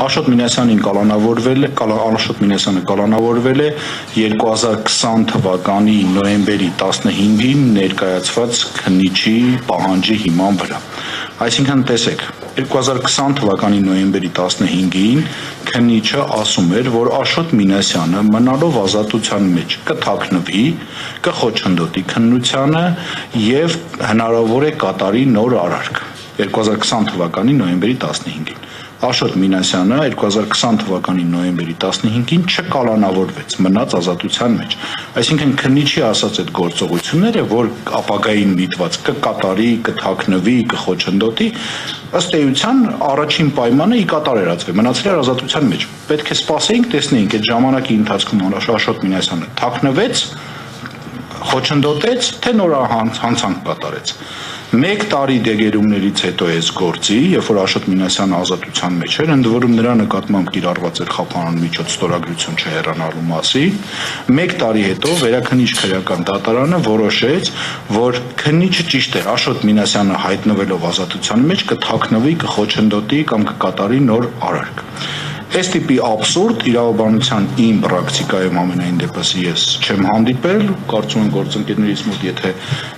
Աշոտ Մինասյանին կալանավորվել է 2020 թվականի նոյեմբերի 15-ին ներկայացված քննիչի պահանջի հիման վրա։ Այսինքն տեսեք, 2020 թվականի նոյեմբերի 15-ին քննիչը ասում էր, որ Աշոտ Մինասյանը մնալով ազատության մեջ կթաքնվի, կխոչընդոտի քննությանը եւ հնարավոր է կատարի նոր արարք 2020 թվականի նոյեմբերի 15-ին։ Աշոտ Մինասյանը 2020 թվականի նոյեմբերի 15-ին չկալանավորվեց, մնաց ազատության մեջ։ Այսինքն քննիչի ասած այդ գործողությունները, որ ապագային միտված կկատարի, կթաքնվի, կխոչընդոտի, ըստ էության առաջին պայմանը ի կատար էր ածվել, մնացել էր ազատության մեջ։ Պետք է սպասեինք, տեսնեինք այդ ժամանակի ընթացքում Աշոտ Մինասյանը թաքնվեց, խոչընդոտեց, թե նոր հանցանք կատարեց։ 1 տարի դեգերումներից հետո այս գործի, երբ որ Աշոտ Մինասյանը ազատության մեջ էր, ընդ որում նրա նկատմամբ կիրառված էր խափանան միջոց ստորագրություն չհեռանալու մասին, 1 տարի հետո Վերաքննիչ քրեական դատարանը որոշեց, որ քննիչը ճիշտ էր, Աշոտ Մինասյանը հայտնվելով ազատության մեջ կթաքնվի, կխոչընդոտի կամ կկատարի նոր արարք։ Այս տիպի աբսուրդ իրավաբանության իմ պրակտիկայում ամենայն դեպս ես չեմ հանդիպել, կարծում եմ գործընկերներից մոտ եթե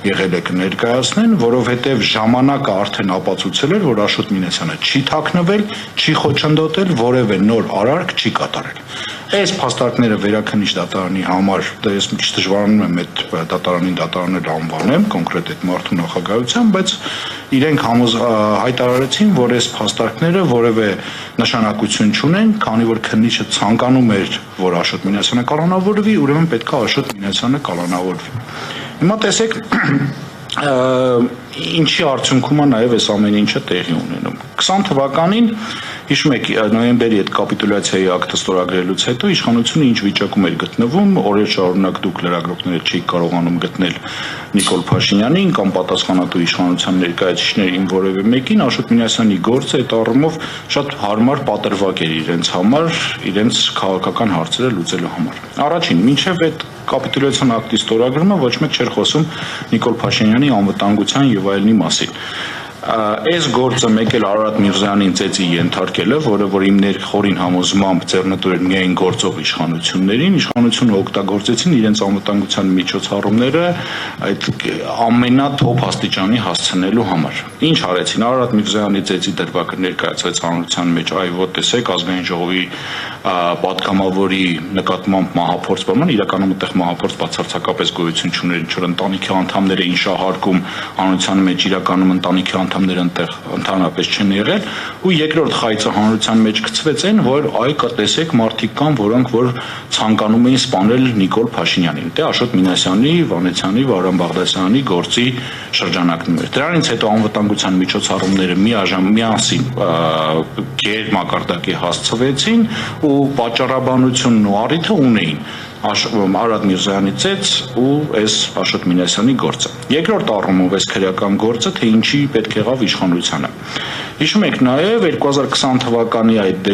եղել է կներկայացնեն, որովհետև ժամանակը արդեն ապացուցել էր, որ Աշոտ Մինասյանը չի թաքնվել, չի խոչընդոտել, որևէ նոր արարք չի կատարել։ Այս փաստարկները Վերաքննիչ դատարանի համար, ես մի քիչ դժվարանում եմ այդ դատարանին դատարանել անվանեմ, կոնկրետ այդ մարդու նախագահությամբ, բայց իրենք հայտարարեցին, որ այս փաստարկները որևէ նշանակություն չունեն, քանի որ քննիչը ցանկանում էր, որ Աշոտ Մինասյանը կալանավորվի, ուրեմն պետք է Աշոտ Մինասյանը կալանավորվի։ Հիմա տեսեք, ինչի արդյունքում է նաև այս ամեն ինչը տեղի ունենում։ 20 թվականին հիշում եք նոյեմբերի այդ կապիտուլյացիայի ակտը ստորագրելուց հետո իշխանությունը ինչ վիճակում էր գտնվում, օրեր շարունակ դուք լրագրողները չէիք կարողանում գտնել Նիկոլ Փաշինյանին կամ պատասխանատու իշխանության ներկայացուցիչներին որևէ մեկին, Աշոտ Մինասյանի գործը այդ առումով շատ հարմար պատրվակ էր իրենց համար, իրենց քաղաքական հարցերը լուծելու համար։ Առաջին, մինչև այդ կապիտուլյացիոն ակտի ստորագրումը ոչ մեկ չէր խոսում Նիկոլ Փաշինյանի անվտանգության եւ այլնի մասին։ Այս գործը մեկ էլ Արարատ Միրզոյանին ծեծի ենթարկելը, որը որ իմ խորին համոզմամբ ձեռնտու էր միայն գործող իշխանություններին, իշխանությունը օգտագործեցին իրենց անվտանգության միջոցառումները այդ ամենաթոփ աստիճանի հասցնելու համար։ Ինչ արեցին, Արարատ Միրզոյանի ծեծի դրվագը ներկայացվեց հանրության մեջ, այո, տեսեք, ազգային ժողովի պատգամավորի նկատմամբ մահափորձ բանան, իրականում այդտեղ մահափորձ բացարձակապես գոյություն չուներ, ինչ որ ընտանիքի անդամներ էին շահարկում հանրության մեջ, իրականում ընտանիքի անդամները ընդհանրապես չեն եղել, ու երկրորդ խայծը հանրության մեջ գցվեց այն, որ այ տեսեք մարդիկ կան, որոնք որ ցանկանում էին սպանել Նիկոլ Փաշինյանին, դե Աշոտ Մինասյանի, Վանեցյանի, Վարան Բաղդասարյանի գործի շրջանակներում էր։ Դրանից հետո անվտանգության միջոցառումները միասին գերմակարդակի հասցվեցին ու պատճառաբանությունն ու առիթը ունեին Արարատ Միրզոյանի ծեծ ու այս Աշոտ Մինասյանի գործը։ Երկրորդ առումով այս քրեական գործը, թե ինչի պետք եղավ իշխանությանը։ Հիշում եք նաև 2020 թվականի այդ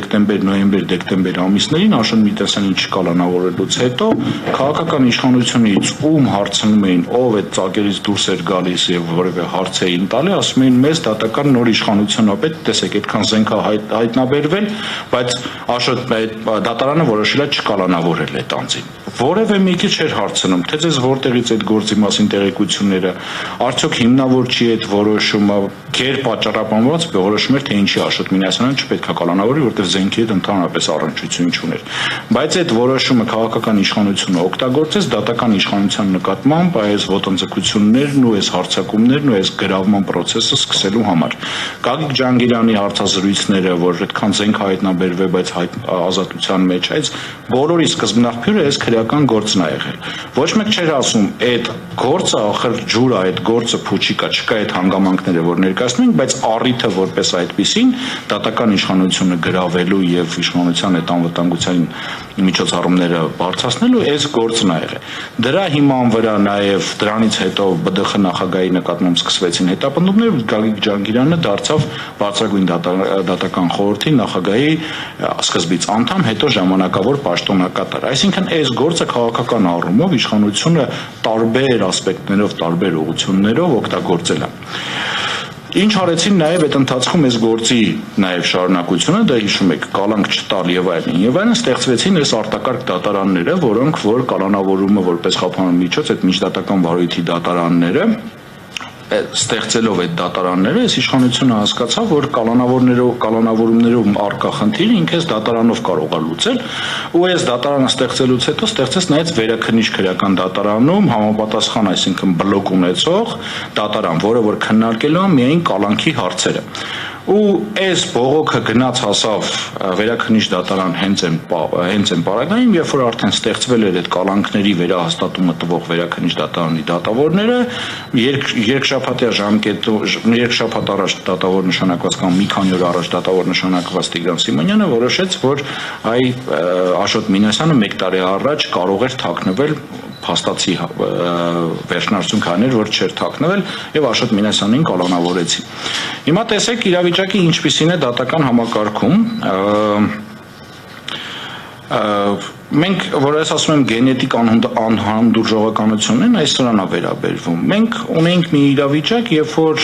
դեկտեմբեր ամիսներին Աշոտ Մինասյանին չկալանավորելուց հետո քաղաքական իշխանությունից ում հարցնում էին, ով այդ ծագերից դուրս էր գալիս եւ որևէ հարց էին տալի, ասում էին մեզ դատական նոր իշխանությունն է պետք, տեսեք, այդքան զենք է հայտնաբերվել, բայց Աշոտ դատարանը որոշել է չկալանավորել այդ անձին։ Որևէ մեկի չէր հարցնում, թե ձեզ որտեղից այդ գործի մասին տեղեկությունները, արդյոք հիմնավոր չի այդ որոշումը, գեր պատճառաբանված որոշում էր, թե ինչի Աշոտ Մինասյանը չպետք է կալանավորվի, որտեղ զենքի հետ ընդհանրապես առնչություն չուներ։ Բայց այդ որոշումը քաղաքական իշխանությունը օգտագործեց դատական իշխանության նկատմամբ այս ոտնձգություններն ու այս հարձակումներն ու այս գրավման process-ը սկսելու համար։ Գագիկ Ջանգիրյանի հարցազրույցները, որ այդքան զենք հայտնաբերվել, բայց ազատության մեջ այս բոլորի սկզբնաղբյուրը այս քրեական գործն է եղել։ Ոչ մեկ չէր ասում, այդ գործը ախր ջուր է, այդ գործը փուչիկ է, չկա այդ հանգամանքները, որ ներկայացնենք, բայց առիթը որպես այդպեսին դատական իշխանությունը գրավելու եւ իշխանության այդ անվտանգության միջոցառումները բարձրացնելու այս գործն է եղել։ Դրա հիման վրա նաեւ դրանից հետո ԲԴԽ նախագահի նկատմամբ սկսվեցին հետապնդումներ, Գագիկ Ջանգիրյանը դարձավ բարձրագույն դատական խորհրդի նախագահի սկզբից անդամ, հետո ժամանակավոր պաշտոնակատար։ Այսինքն այս գործը քաղաքական առումով իշխանությունը տարբեր ասպեկտներով, տարբեր ուղղություններով օգտագործել է։ Ինչ արեցին նաև այդ ընթացքում այս գործի նաև շարունակությունը, դա հիշում եք, կալանք չտալ եւ այլն, ստեղծվեցին այս արտակարգ դատարանները, որոնք որ կալանավորումը որպես խափանման միջոց այդ միջդատական վարույթի դատարանները ստեղծելով այդ դատարանները, այս իշխանությունը հասկացավ, որ կալանավորումներով արկա խնդիրը ինքը այս դատարանով կարող է լուծել, ու այս դատարանը ստեղծելուց հետո ստեղծեց նաև վերաքննիչ քրեական դատարանում համապատասխան, այսինքն բլոկ ունեցող դատարան, որը որ քննարկելու է միայն կալանքի հարցերը։ Ու այս բողոքը գնաց հասավ վերաքննիչ դատարան հենց այն պարագայում, երբ որ արդեն ստեղծվել էր այդ կալանքների վերահաստատումը տվող վերաքննիչ դատարանի դատավորները, երկշաբաթ առաջ դատավոր նշանակված կամ մի քանի օր առաջ դատավոր նշանակված Տիգրան Սիմոնյանը որոշեց, որ Աշոտ Մինասյանը 1 տարի առաջ կարող էր թաքնվել փաստացի վերջնարդյունք հաներ, որ չէր թաքնվել եւ Աշոտ Մինասյանին կալանավորեցին։ Հիմա տեսեք իրավիճակի ինչպիսին է դատական համակարգում։ Մենք, որ ես ասում եմ գենետիկ անհանդուրժողականությունն, այս սրանն է վերաբերվում։ Մենք ունենք մի իրավիճակ, երբ որ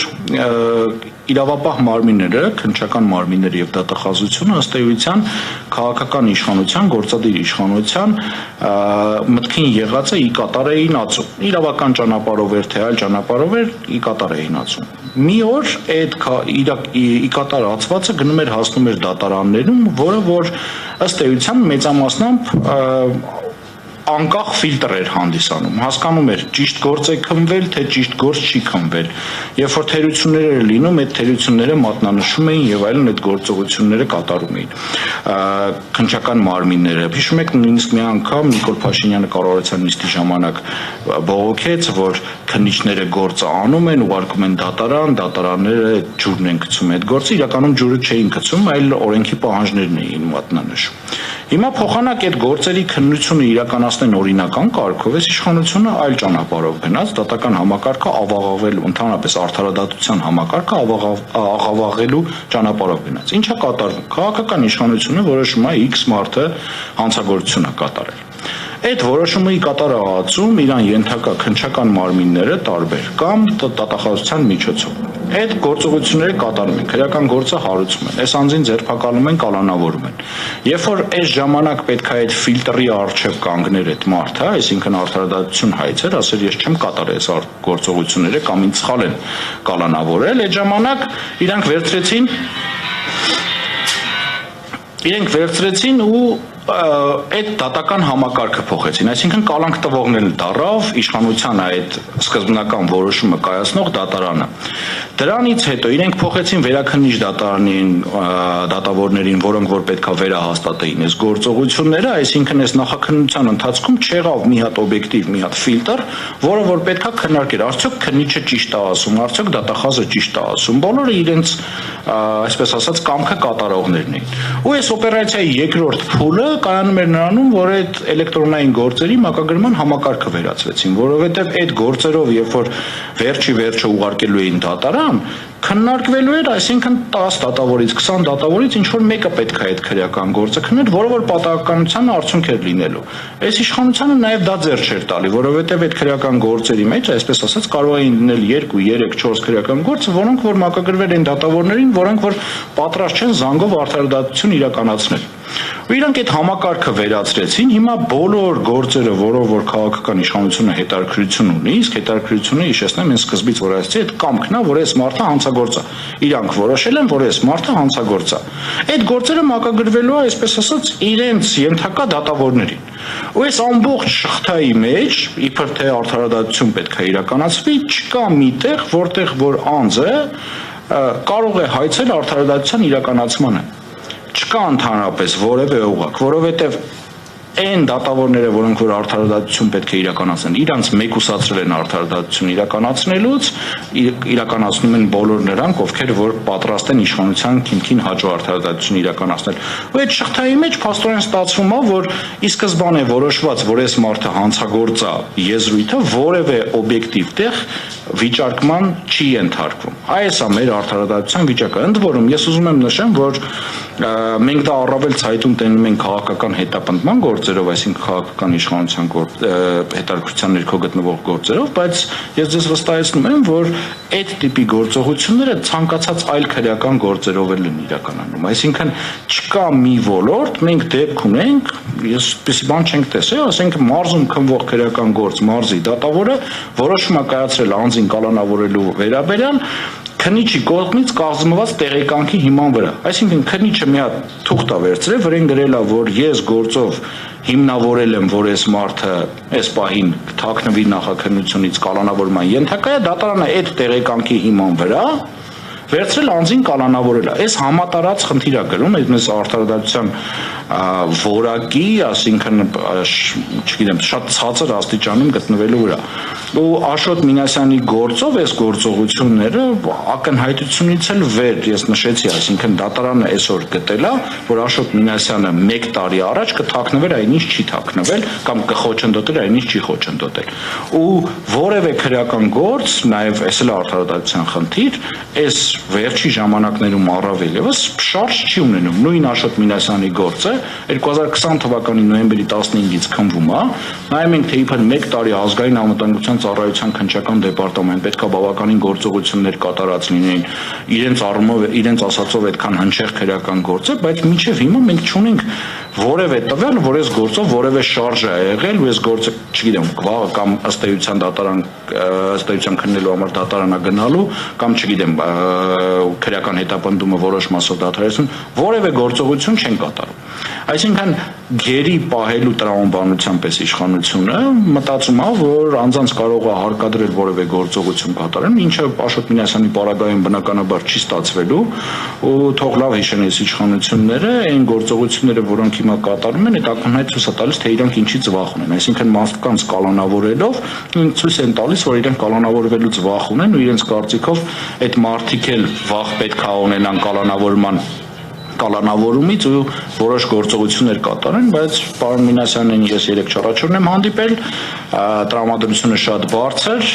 իրավապահ մարմինները, քննչական մարմինները եւ դատախազությունը ըստ էության քաղաքական իշխանության, գործադիր իշխանության մտքին եղած է ի կատար էին ածում։ Իրավական ճանապարհով էր թե այլ ճանապարհով էր ի կատար էին ածում։ Մի օր այդ ի կատար ածվածը գնում էր հասնում էր դատարաններում, որը որ ըստ էության մեծամասնամբ անկախ ֆիլտր էր հանդիսանում, հասկանում էր ճիշտ գործ է քննվել, թե ճիշտ գործ չի քննվել։ Երբ որ թերություններ էր լինում, այդ թերությունները մատնանշում էին եւ այլն այդ գործողությունները կատարում էին։ Քննչական մարմինները, հիշում եք նույնիսկ մի անգամ Նիկոլ Փաշինյանը կառավարության նիստի ժամանակ բողոքեց, որ քննիչները գործը անում են, ուղարկում են դատարան, դատարանները ջուրն են գցում այդ գործը, իրականում ջուրը չէին գցում, այլ օրենքի պահանջներն էին մատնանշում։ Հիմա փոխանակ այդ գործերի քննությունը իրականացնեն օրինական կարգով, այս իշխանությունը այլ ճանապարհով գնաց, դատական համակարգը ավաղավելու, ընդհանրապես արդարադատության համակարգը աղավաղելու ճանապարհով գնաց։ Ինչ է կատարվում։ Քաղաքական իշխանությունը որոշում է X մարդը հանցագործություն է կատարել։ Այդ որոշումի կատարածում իրան ենթակա քննչական մարմինները տարբեր կամ դատախազության միջոցով։ Այդ գործողությունները կատարում են, քրեական գործը հարուցում են, այս անձին ձերբակալում են, կալանավորում են։ Երբ որ այս ժամանակ պետք է այդ ֆիլտրի առջև կանգներ այդ մարդը, այսինքն արդարադատություն հայցեր, ասել ես չեմ կատարել այս գործողությունները կամ ինձ սխալ են կալանավորել, այդ ժամանակ իրենք վերցրեցին ու այդ դատական համակարգը փոխեցին, այսինքն կալանք տվողն էլ դառավ իշխանության այդ սկզբնական որոշումը կայացնող դատարանը։ Դրանից հետո իրենք փոխեցին վերաքննիչ դատարանին դատավորներին, որոնք որ պետքա վերահաստատեին այս գործողությունները, այսինքն այս նախաքննության ընթացքում չեղավ մի հատ օբյեկտիվ, մի հատ ֆիլտր, որը որ պետքա քննարկեր, արդյոք քննիչը ճիշտ է ասում, արդյոք դատախազը ճիշտ է ասում, բոլորը իրենց այսպես ասած կամքը կատարողներն էին։ Ու այս օպերացիայի երկրորդ փուլը կայանում էր նրանում, որ այդ էլեկտրոնային գործերի մակագրման համակարգը վերացվեցին, որովհետև այդ գործերով, երբ որ վերջը ուղարկելու էին դատարան, քննարկվելու էր, այսինքն 10 դատավորից, 20 դատավորից ինչ որ մեկը պետք է այդ քրեական գործը քններ, որը որ պատահականության արդյունք էր լինելու։ Այս իշխանությունը նաև դա ձեռ չէր տալի, որովհետև այդ քրեական գործերի մեջ, այսպես ասած, կարող էին լինել 2, 3, 4 քրեական գործ, որոնք որ մակագրվել են դատավորներին, որոնք որ պատրաստ չեն զանգով արդարադատություն իրականացնել։ Ու իրանք այդ համակարգը վերացրեցին, հիմա բոլոր գործերը, որով որ քաղաքական իշխանությունը հետաքրքրություն ունի, իսկ հետաքրքրությունը հիշեցնեմ այն սկզբից, որ ասացի, այդ կամքն է, որ այս մարդը հանցագործ է։ Իրանք որոշել են, որ այս մարդը հանցագործ է։ Այդ գործերը մակագրվելու է, այսպես ասած, իրենց ենթակա դատավորներին։ Ու այս ամբողջ շղթայի մեջ, իբր թե արդարադատություն պետք է իրականացվի, չկա միտեղ, որտեղ որ անձը կարող է հայցել արդարադատության իրականացմանը։ Չկա ընդհանրապես որևէ օղակ, որովհետև այն դատավորները, որոնք որ արդարադատություն պետք է իրականացնեն, իրանց մեկուսացրել են արդարադատություն իրականացնելուց, իրականացնում են բոլոր նրանք, ովքեր որ պատրաստ են իշխանության քիմքին հաջող արդարադատություն իրականացնել։ Ու այդ շղթայի մեջ փաստորեն ստացվում է, որ ի սկզբանե որոշված, որ այս մարդը հանցագործ է, եզրույթը որևէ օբյեկտիվ տեղ վիճարկման չի ենթարկվում։ Այս է մեր արդարադատության վիճակը։ Ընդ որում ես ուզում եմ նշեմ, որ մենք դա առավել ցայտուն տենում ենք քաղաքական հետապնդման գործ գործերով, այսինքն քաղաքական իշխանության հետաքրքրության ներքո գտնվող գործերով, բայց ես ձեզ վստահեցնում եմ, որ այդ տիպի գործողությունները ցանկացած այլ քրեական գործերով էլ են իրականանում։ Այսինքն չկա մի ոլորտ, մենք դեպք ունենք, ես այդպիսի բան չենք տեսել, ասենք մարզում քննվող քրեական գործ, մարզի դատավորը որոշում է կայացրել անձին կալանավորելու վերաբերյալ քննիչի կողմից կազմված տեղեկանքի հիման վրա։ Այսինքն քննիչը մի հատ թուղթ է վերցրել, վրան գրել է, որ ես գործով հիմնավորել եմ, որ այս մարդը այս պահին թաքնվի նախաքննությունից կալանավորման ենթակա է, դատարանը այդ տեղեկանքի հիման վրա վերցրել անձին կալանավորել է։ Այս համատարած խնդիր է գրում, այս արդարադատության որակի, ասինքն, չգիտեմ, շատ ցածր աստիճանում գտնվելու վրա։ Ու Աշոտ Մինասյանի գործով այս գործողությունները ակնհայտությունից էլ վեր, ես նշեցի, այսինքն դատարանը այսօր գտել է, որ Աշոտ Մինասյանը 1 տարի առաջ կթաքնվեր, այնինչ չի թաքնվել, կամ կխոչընդոտել, այնինչ չի խոչընդոտել։ Ու որևէ քրեական գործ, նաև այս էլ արդարադատության խնդիր, այս վերջի ժամանակներում առավել եւս շարժ չի ունենում։ Նույն Աշոտ Մինասյանի գործը 2020 թվականի նոյեմբերի 15-ից քննվում է, նայում ենք, թե իբր 1 տարի ազգային անվտանգության ծառայության քննչական դեպարտամент պետքա բավականին գործողություններ կատարած լինեն, իրենց առումով, իրենց ասածով այդքան հնչեղ քրեական գործ է, բայց մինչև հիմա մենք չունենք որևէ տվյալ, որ այս գործով որևէ շարժ է եղել, ու այս գործը, չգիտեմ, վաղը կամ ըստ էության քննելու համար դատարանա գնալու, կամ չգիտեմ, քրեական հետապնդումը որոշ մասով դադարեցնում, որևէ գործողություն չեն կատարում։ Այսինքն գերի պահելու տրամաբանության պես իշխանությունը մտածում է, որ անձանց կարող է հարկադրել որևէ գործողություն կատարեն, ինչը Աշոտ Մինասյանի պարագայում բնականաբար չի ստացվելու, ու թող լավ հիշեն այս իշխանությունները, այն գործողությունները, որոնք հիմա կատարում են, այդ ակնհայտ ցույց է տալիս, թե իրանք ինչից վախ ունեն, այսինքն մարդկանց կալանավորելով ցույց են տալիս, որ իրենք կալանավորվելուց վախ ունեն ու իրենց կարծիքով այդ մարդիկ էլ վախ պետք է ունենան կալանավորումից ու որոշ գործողություններ կատարեն, բայց պարոն Մինասյանին ես երեք չառաջորդ եմ հանդիպել, տրամադրությունը շատ բարձր,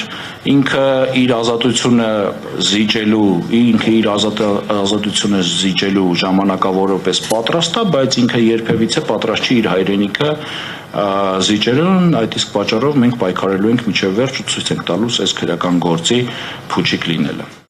ինքը իր ազատությունը զիջելու ժամանակավորապես պատրաստ է, բայց ինքը երբևիցե պատրաստ չի իր հայրենիքը զիջելուն, այդ իսկ պատճառով մենք պայքարելու ենք մինչև վերջ ու ցույց ենք տալուս այս քրեական գործի փուչիկ լինելը։